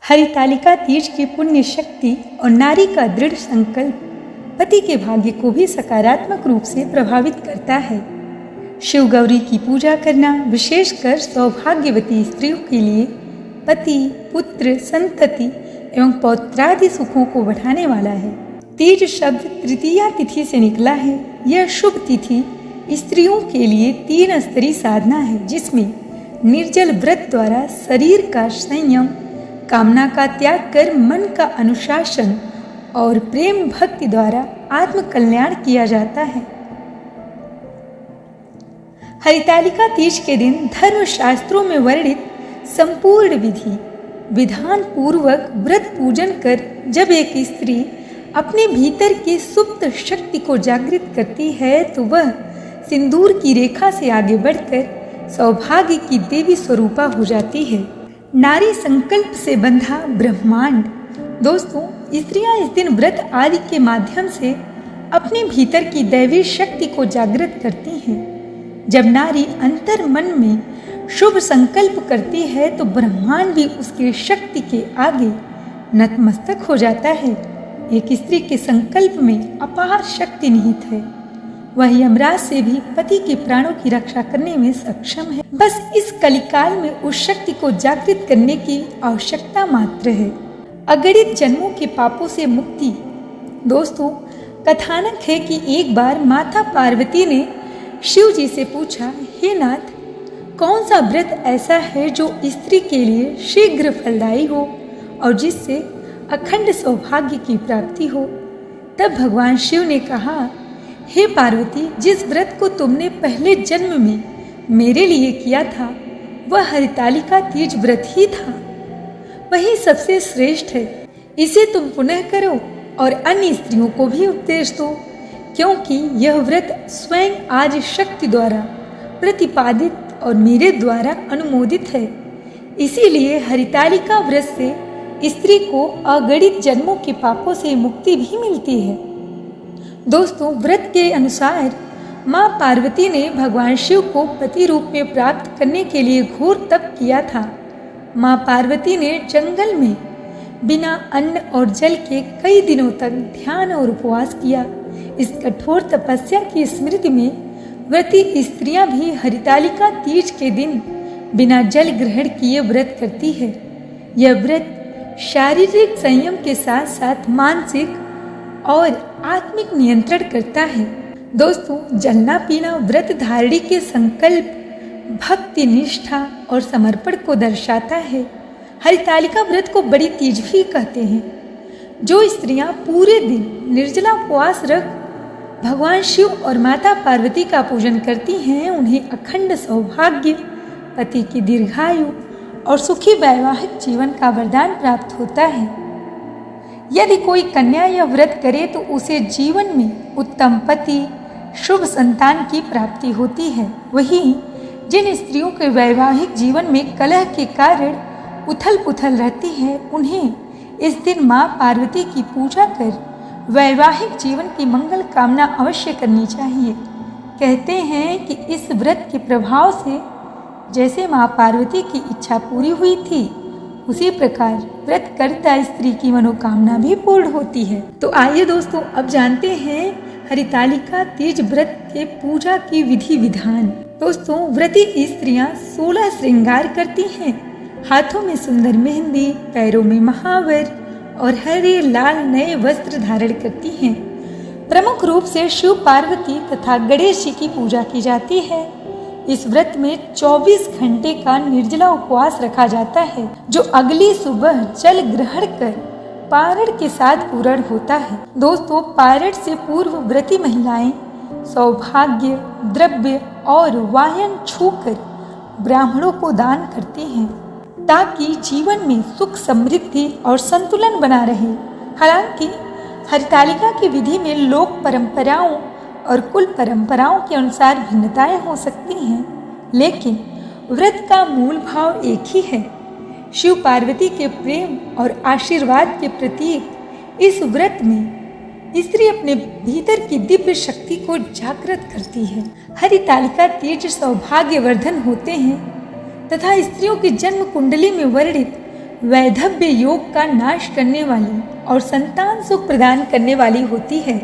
हरितालिका तीज की पुण्य शक्ति और नारी का दृढ़ संकल्प पति के भाग्य को भी सकारात्मक रूप से प्रभावित करता है। शिव गौरी की पूजा करना विशेषकर सौभाग्यवती स्त्रियों के लिए पति, पुत्र, संतति एवं पौत्रादि सुखों को बढ़ाने वाला है। तीज शब्द तृतीया तिथि से निकला है। यह शुभ तिथि स्त्रियों के लिए 3 स्तरीय साधना है, जिसमें निर्जल व्रत द्वारा शरीर का संयम, कामना का त्याग कर मन का अनुशासन और प्रेम भक्ति द्वारा आत्म कल्याण किया जाता है। हरितालिका तीज के दिन धर्म शास्त्रों में वर्णित संपूर्ण विधि विधान पूर्वक व्रत पूजन कर जब एक स्त्री अपने भीतर की सुप्त शक्ति को जागृत करती है तो वह सिंदूर की रेखा से आगे बढ़कर सौभाग्य की देवी स्वरूपा हो जाती है। नारी संकल्प से बंधा ब्रह्मांड। दोस्तों, स्त्रियां इस दिन व्रत आदि के माध्यम से अपने भीतर की दैवी शक्ति को जागृत करती हैं। जब नारी अंतर मन में शुभ संकल्प करती है तो ब्रह्मांड भी उसकी शक्ति के आगे नतमस्तक हो जाता है। एक स्त्री के संकल्प में अपार शक्ति निहित है। वह यमराज से भी पति के प्राणों की रक्षा करने में सक्षम है। बस इस कलिकाल में उस शक्ति को जागृत करने की आवश्यकता मात्र है। अगणित जन्मों के पापों से मुक्ति। दोस्तों, कथानक है कि एक बार माता पार्वती ने शिव जी से पूछा, हे नाथ, कौन सा व्रत ऐसा है जो स्त्री के लिए शीघ्र फलदायी हो और जिससे अखंड सौभाग्य की प्राप्ति हो। तब भगवान शिव ने कहा, हे पार्वती, जिस व्रत को तुमने पहले जन्म में मेरे लिए किया था वह हरितालिका तीज व्रत ही था। वही सबसे श्रेष्ठ है। इसे तुम पुनः करो और अन्य स्त्रियों को भी उपदेश दो, क्योंकि यह व्रत स्वयं आज शक्ति द्वारा प्रतिपादित और मेरे द्वारा अनुमोदित है। इसीलिए हरितालिका व्रत से स्त्री को अगणित जन्मों के पापों से मुक्ति भी मिलती है। दोस्तों, व्रत के अनुसार माँ पार्वती ने भगवान शिव को पति रूप में प्राप्त करने के लिए घोर तप किया था। माँ पार्वती ने जंगल में बिना अन्न और जल के कई दिनों तक ध्यान और उपवास किया। इस कठोर तपस्या की स्मृति में व्रती स्त्रियां भी हरितालिका तीज के दिन बिना जल ग्रहण किए व्रत करती है। यह व्रत शारीरिक संयम के साथ साथ मानसिक और आत्मिक नियंत्रण करता है। दोस्तों, जलना पीना व्रत धारणी के संकल्प, भक्ति, निष्ठा और समर्पण को दर्शाता है। हरितालिका व्रत को बड़ी तीज भी कहते हैं। जो स्त्रियां पूरे दिन निर्जला उपवास रख भगवान शिव और माता पार्वती का पूजन करती हैं, उन्हें अखंड सौभाग्य, पति की दीर्घायु और सुखी वैवाहिक जीवन का वरदान प्राप्त होता है। यदि कोई कन्या यह व्रत करे तो उसे जीवन में उत्तम पति, शुभ संतान की प्राप्ति होती है। वहीं जिन स्त्रियों के वैवाहिक जीवन में कलह के कारण उथल पुथल रहती है, उन्हें इस दिन माँ पार्वती की पूजा कर वैवाहिक जीवन की मंगल कामना अवश्य करनी चाहिए। कहते हैं कि इस व्रत के प्रभाव से जैसे माँ पार्वती की इच्छा पूरी हुई थी, उसी प्रकार व्रत करता स्त्री की मनोकामना भी पूर्ण होती है। तो आइए दोस्तों, अब जानते हैं हरितालिका तीज व्रत के पूजा की विधि विधान। दोस्तों, व्रती स्त्रियां 16 श्रृंगार करती हैं। हाथों में सुंदर मेहंदी, पैरों में महावर और हरे लाल नए वस्त्र धारण करती हैं। प्रमुख रूप से शिव पार्वती तथा गणेश जी की पूजा की जाती है। इस व्रत में 24 घंटे का निर्जला उपवास रखा जाता है, जो अगली सुबह जल ग्रहण कर पारण के साथ पूर्ण होता है। दोस्तों, पारण से पूर्व व्रती महिलाएं सौभाग्य, द्रव्य और वायन छूकर ब्राह्मणों को दान करती हैं, ताकि जीवन में सुख, समृद्धि और संतुलन बना रहे। हालांकि हरितालिका की विधि में लोक परंपराओं और कुल परंपराओं के अनुसार भिन्नताएं हो सकती हैं, लेकिन व्रत का मूल भाव एक ही है। शिव पार्वती के प्रेम और आशीर्वाद के प्रतीक इस व्रत में स्त्री अपने भीतर की दिव्य शक्ति को जागृत करती है। हरितालिका तीज सौभाग्यवर्धन होते हैं तथा स्त्रियों की जन्म कुंडली में वर्णित वैधव्य योग का नाश करने वाली और संतान सुख प्रदान करने वाली होती है।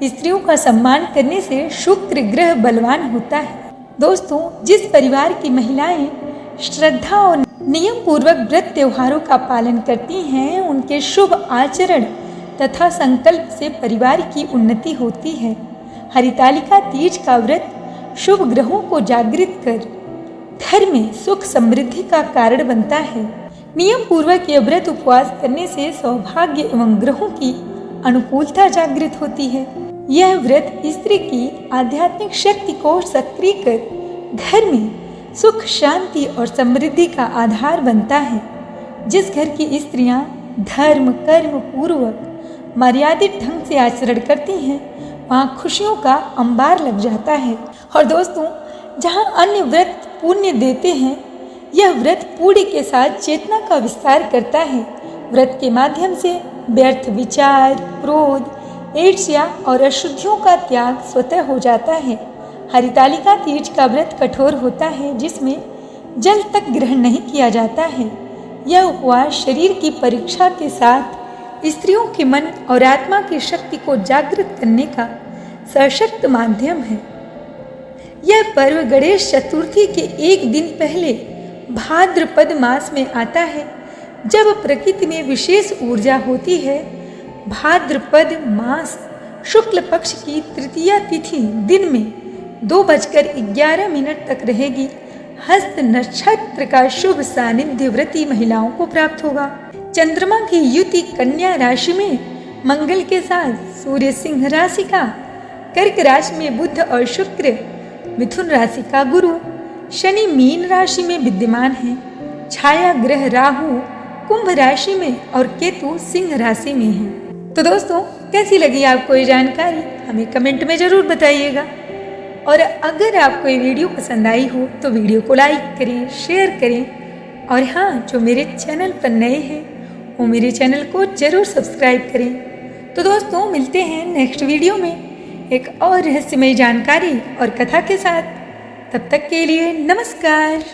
स्त्रियों का सम्मान करने से शुक्र ग्रह बलवान होता है। दोस्तों, जिस परिवार की महिलाएं श्रद्धा और नियम पूर्वक व्रत त्योहारों का पालन करती हैं, उनके शुभ आचरण तथा संकल्प से परिवार की उन्नति होती है। हरितालिका तीज का व्रत शुभ ग्रहों को जागृत कर घर में सुख समृद्धि का कारण बनता है। नियम पूर्वक यह व्रत उपवास करने से सौभाग्य एवं ग्रहों की अनुकूलता जागृत होती है। यह व्रत स्त्री की आध्यात्मिक शक्ति को सक्रिय कर घर में सुख, शांति और समृद्धि का आधार बनता है। जिस घर की स्त्रियां धर्म कर्म पूर्वक मर्यादित ढंग से आचरण करती हैं, वहाँ खुशियों का अंबार लग जाता है। और दोस्तों, जहाँ अन्य व्रत पुण्य देते हैं, यह व्रत पूरी के साथ चेतना का विस्तार करता है। व्रत के माध्यम से व्यर्थ विचार, क्रोध, ईर्ष्या और अशुद्धियों का त्याग स्वतः हो जाता है। हरितालिका तीज का व्रत कठोर होता है, जिसमें जल तक ग्रहण नहीं किया जाता है। यह उपवास शरीर की परीक्षा के साथ स्त्रियों के मन और आत्मा की शक्ति को जागृत करने का सशक्त माध्यम है। यह पर्व गणेश चतुर्थी के एक दिन पहले भाद्रपद मास में आता है, जब प्रकृति में विशेष ऊर्जा होती है। भाद्रपद मास शुक्ल पक्ष की तृतीया तिथि दिन में 2:11 तक रहेगी। हस्त नक्षत्र का शुभ सानिध्य व्रती महिलाओं को प्राप्त होगा। चंद्रमा की युति कन्या राशि में मंगल के साथ सूर्य सिंह राशि का, कर्क राशि में बुध और शुक्र, मिथुन राशि का गुरु, शनि मीन राशि में विद्यमान है। छाया ग्रह राहु कुंभ राशि में और केतु सिंह राशि में है। तो दोस्तों, कैसी लगी आपको ये जानकारी, हमें कमेंट में जरूर बताइएगा। और अगर आपको ये वीडियो पसंद आई हो तो वीडियो को लाइक करें, शेयर करें। और हाँ, जो मेरे चैनल पर नए हैं वो मेरे चैनल को जरूर सब्सक्राइब करें। तो दोस्तों, मिलते हैं नेक्स्ट वीडियो में एक और रहस्यमय जानकारी और कथा के साथ। तब तक के लिए नमस्कार।